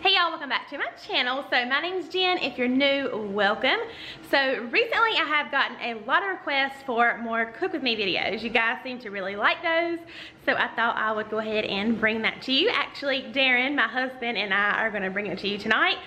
Hey y'all, welcome back to my channel. So my name's Jen. If you're new, welcome. So recently I have gotten a lot of requests for more cook with me videos. You guys seem to really like those. So I thought I would go ahead and bring that to you. Actually, Darren, my husband, and I are gonna bring it to you tonight.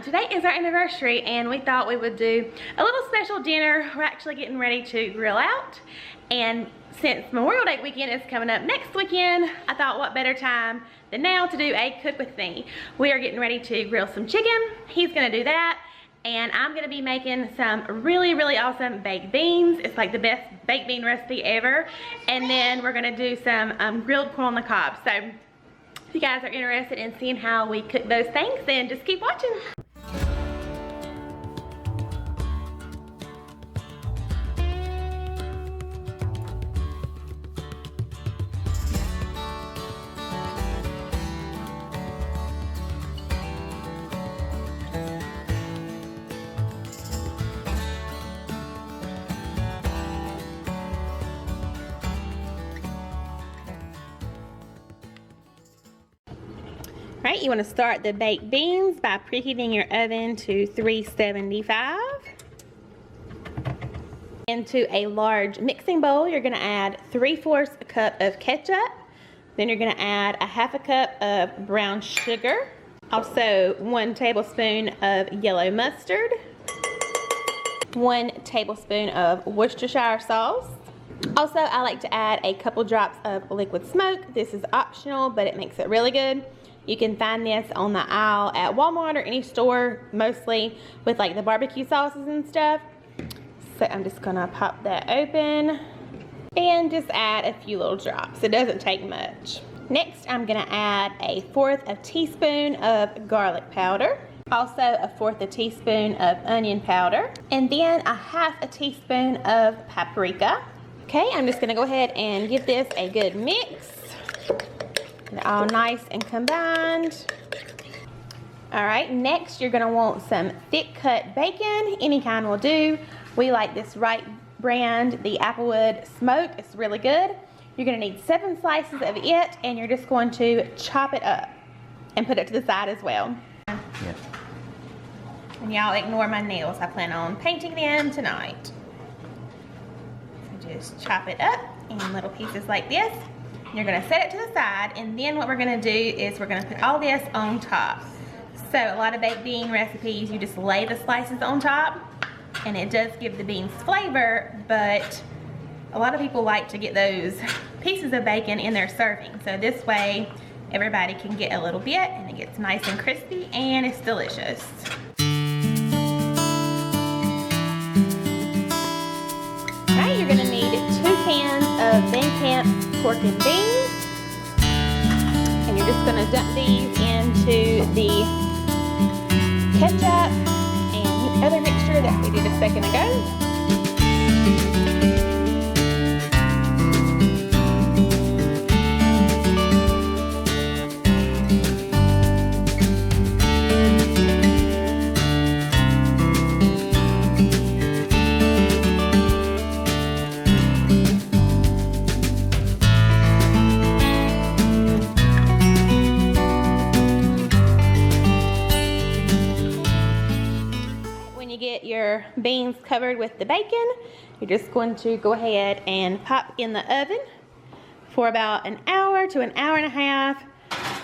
Today is our anniversary and we thought we would do a little special dinner. We're actually getting ready to grill out. And since Memorial Day weekend is coming up next weekend, I thought what better time than now to do a cook with me. We are getting ready to grill some chicken. He's gonna do that. And I'm gonna be making some really awesome baked beans. It's like the best baked bean recipe ever. And then we're gonna do some grilled corn on the cob. So if you guys are interested in seeing how we cook those things, then just keep watching. Right, you want to start the baked beans by preheating your oven to 375. Into a large mixing bowl, you're going to add 3/4 cup of ketchup. Then you're going to add a 1/2 cup of brown sugar. Also 1 tablespoon of yellow mustard. 1 tablespoon of Worcestershire sauce. Also, I like to add a couple drops of liquid smoke. This is optional, but it makes it really good. You can find this on the aisle at Walmart or any store, mostly with like the barbecue sauces and stuff. So I'm just gonna pop that open and just add a few little drops. It doesn't take much. Next, I'm gonna add a 1/4 teaspoon of garlic powder. Also a 1/4 teaspoon of onion powder. And then a 1/2 teaspoon of paprika. Okay, I'm just gonna go ahead and give this a good mix. They're all nice and combined. All right, next you're gonna want some thick cut bacon. Any kind will do. We like this Wright brand, the Applewood smoked. It's really good. You're gonna need 7 slices of it and you're just going to chop it up and put it to the side as well. Yeah. And y'all ignore my nails. I plan on painting them tonight. So just chop it up in little pieces like this. You're gonna set it to the side, and then what we're gonna do is we're gonna put all this on top. So a lot of baked bean recipes, you just lay the slices on top, and it does give the beans flavor, but a lot of people like to get those pieces of bacon in their serving. So this way, everybody can get a little bit, and it gets nice and crispy, and it's delicious. Alright, you're gonna need 2 cans of Van Camp's pork and beans, and you're just gonna dump these into the ketchup and other mixture that we did a second ago. Get your beans covered with the bacon, you're just going to go ahead and pop in the oven for about an hour to an hour and a half,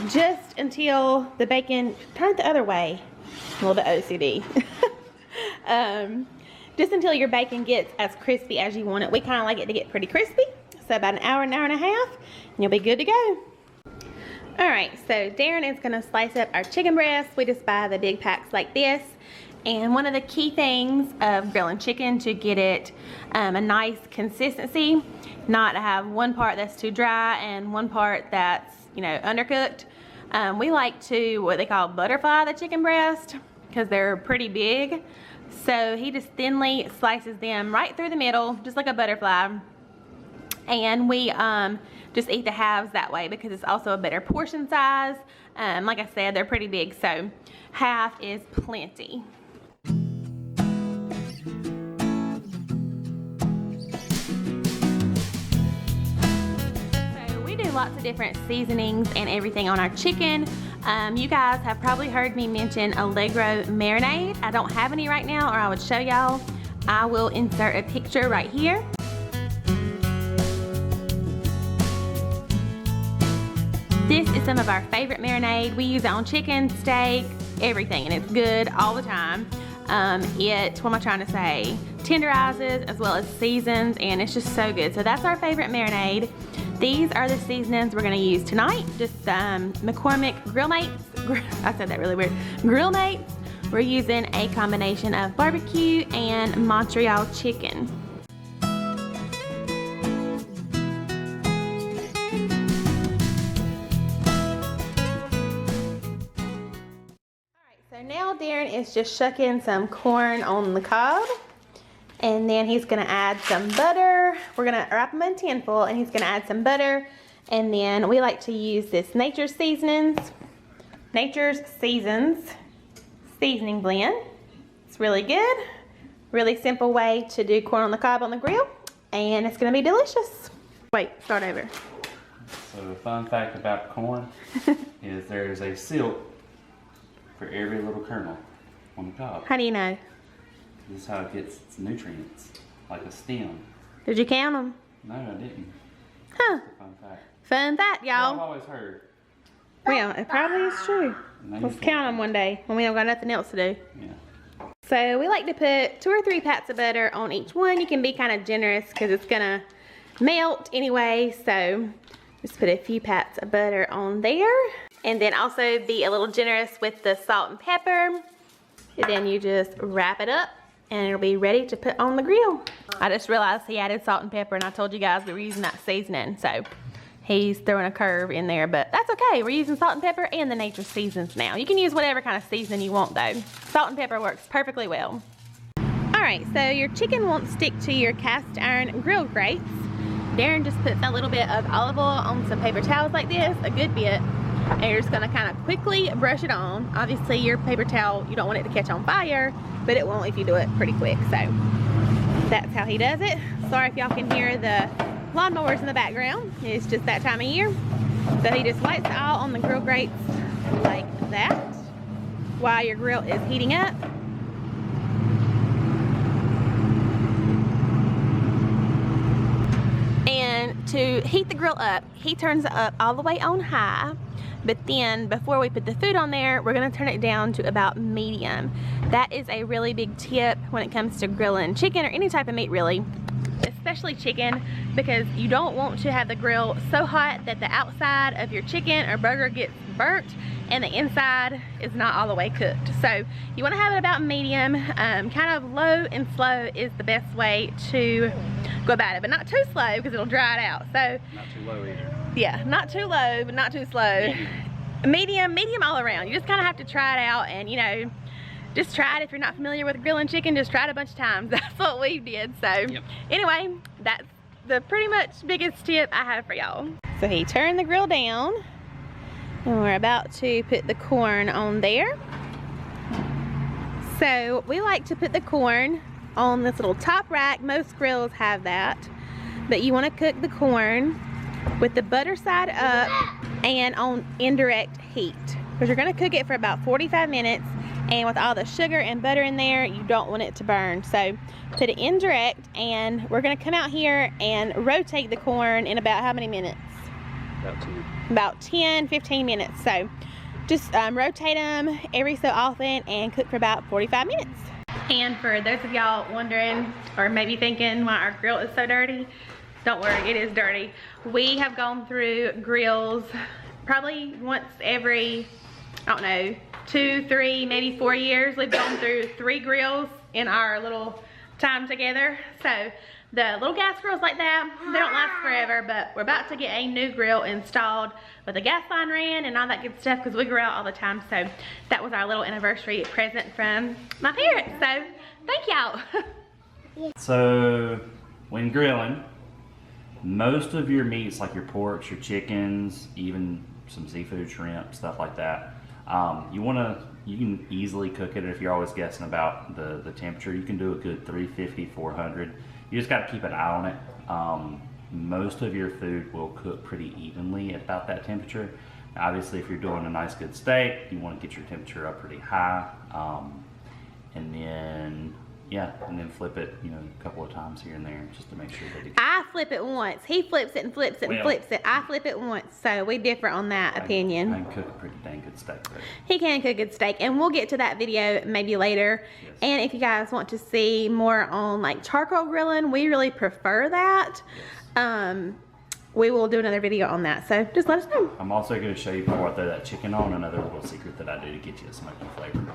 just until the bacon, turn it the other way, a little bit OCD. Just until your bacon gets as crispy as you want it. We kind of like it to get pretty crispy, so about an hour and a half, and you'll be good to go. Alright, so Darren is going to slice up our chicken breast. We just buy the big packs like this. And one of the key things of grilling chicken to get it a nice consistency, not to have one part that's too dry and one part that's, you know, undercooked. We like to, what they call butterfly the chicken breast, because they're pretty big. So he just thinly slices them right through the middle, just like a butterfly. And we just eat the halves that way because it's also a better portion size. Like I said, they're pretty big, so half is plenty. lots of different seasonings and everything on our chicken. You guys have probably heard me mention Allegro marinade. I don't have any right now, or I would show y'all. I will insert a picture right here. This is some of our favorite marinade. We use it on chicken, steak, everything, and it's good all the time. What am I trying to say? Tenderizes as well as seasons, and it's just so good. So that's our favorite marinade. These are the seasonings we're gonna use tonight. Just McCormick Grill Mates. I said that really weird. Grill Mates. We're using a combination of barbecue and Montreal chicken. So now Darren is just shucking some corn on the cob, and then he's gonna add some butter. We're gonna wrap them in tin foil, and he's gonna add some butter, and then we like to use this Nature's Seasons seasoning blend. It's really good, really simple way to do corn on the cob on the grill, and it's gonna be delicious. Wait, start over. So the fun fact about corn is there's a silk for every little kernel on the cob. How do you know? This is how it gets its nutrients, like a stem. Did you count them? No, I didn't. Huh. Fun fact. Fun fact, y'all. I've always heard. Well, it probably is true. Let's count them one day when we don't got nothing else to do. Yeah. So we like to put 2 or 3 pats of butter on each one. You can be kind of generous because it's gonna melt anyway. So just put a few pats of butter on there. And then also be a little generous with the salt and pepper. And then you just wrap it up and it'll be ready to put on the grill. I just realized he added salt and pepper, and I told you guys we were using that seasoning. So he's throwing a curve in there, but that's okay. We're using salt and pepper and the Nature's Seasons now. You can use whatever kind of seasoning you want though. Salt and pepper works perfectly well. All right, so your chicken won't stick to your cast iron grill grates. Darren just puts a little bit of olive oil on some paper towels like this, a good bit. And you're just gonna kind of quickly brush it on. Obviously your paper towel, you don't want it to catch on fire, but it won't if you do it pretty quick. So that's how he does it. Sorry if y'all can hear the lawnmowers in the background. It's just that time of year. So he just lights it all on the grill grates like that while your grill is heating up. And to heat the grill up, he turns it up all the way on high. But then before we put the food on there, we're gonna turn it down to about medium. That is a really big tip when it comes to grilling chicken or any type of meat really, especially chicken, because you don't want to have the grill so hot that the outside of your chicken or burger gets burnt and the inside is not all the way cooked. So you wanna have it about medium. Kind of low and slow is the best way to go about it, but not too slow because it'll dry it out. So Not too low either. yeah, not too low, but not too slow. Medium all around. You just kind of have to try it out, and you know, just try it. If you're not familiar with grilling chicken, just try it a bunch of times. That's what we did. So anyway, that's the pretty much biggest tip I have for y'all. So he turned the grill down, and we're about to put the corn on there. So we like to put the corn on this little top rack. Most grills have that, but you want to cook the corn with the butter side up and on indirect heat, because you're going to cook it for about 45 minutes, and with all the sugar and butter in there, you don't want it to burn. So put it indirect, and we're going to come out here and rotate the corn in about how many minutes? About 10-15 minutes. So just rotate them every so often and cook for about 45 minutes. And for those of y'all wondering or maybe thinking why our grill is so dirty, don't worry, it is dirty. We have gone through grills probably once every, I don't know, 2, 3, maybe 4 years. We've gone through 3 grills in our little time together. So the little gas grills like that, they don't last forever, but we're about to get a new grill installed with a gas line ran and all that good stuff, because we grill all the time. So that was our little anniversary present from my parents. So thank y'all. So when grilling, most of your meats, like your porks, your chickens, even some seafood, shrimp, stuff like that, you can easily cook it. If you're always guessing about the temperature, you can do a good 350, 400. You just got to keep an eye on it. Most of your food will cook pretty evenly at about that temperature. Obviously, if you're doing a nice good steak, you want to get your temperature up pretty high. And then flip it, a couple of times here and there just to make sure that I flip it once. He flips it and flips it and flips it. I flip it once. So we differ on that opinion. I can cook a pretty dang good steak though. He can cook a good steak, and we'll get to that video maybe later. Yes. And if you guys want to see more on like charcoal grilling, we really prefer that. Yes. We will do another video on that, so just let us know. I'm also going to show you before I throw that chicken on another little secret that I do to get you a smoky flavor.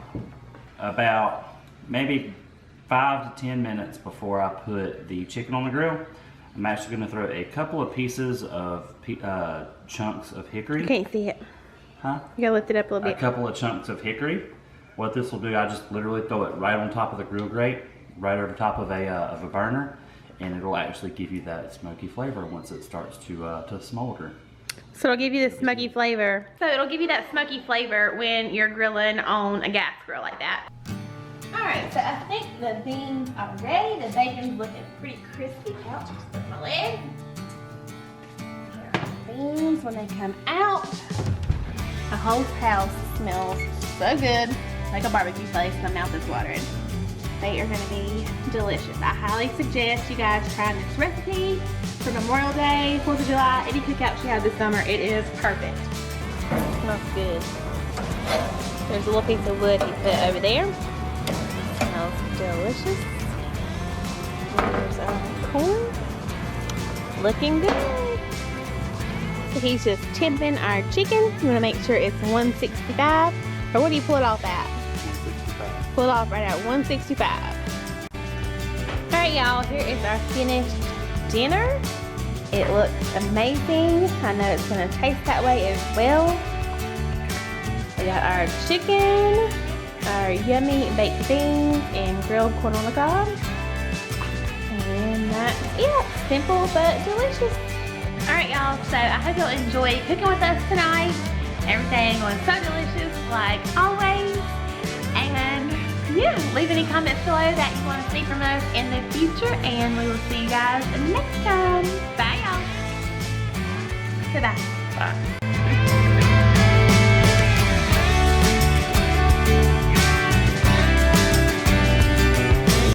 About maybe 5 to 10 minutes before I put the chicken on the grill, I'm actually going to throw a couple of pieces of chunks of hickory. You can't see it. Huh? You gotta lift it up a little bit. A couple of chunks of hickory. What this will do, I just literally throw it right on top of the grill grate, right over top of a burner, and it'll actually give you that smoky flavor once it starts to smolder. So it'll give you the smoky flavor. So it'll give you that smoky flavor when you're grilling on a gas grill like that. Alright, so I think the beans are ready. The bacon's looking pretty crispy. Ouch, just broke my leg. Here are the beans when they come out. The whole house smells so good. Like a barbecue place. My mouth is watering. They are going to be delicious. I highly suggest you guys try this recipe for Memorial Day, 4th of July, any cookouts you have this summer. It is perfect. Smells good. There's a little piece of wood he put over there. Smells delicious. There's our corn. Looking good. So he's just temping our chicken. You want to make sure it's 165. Or what do you pull it off at? Pull it off right at 165. Alright y'all, here is our finished dinner. It looks amazing. I know it's going to taste that way as well. We got our chicken, our yummy baked beans, and grilled corn on the cob. And that's it. Simple but delicious. Alright y'all, so I hope you'll enjoy cooking with us tonight. Everything was so delicious like always. And yeah, leave any comments below that you want to see from us in the future, and we will see you guys next time. Bye y'all. Goodbye. Bye.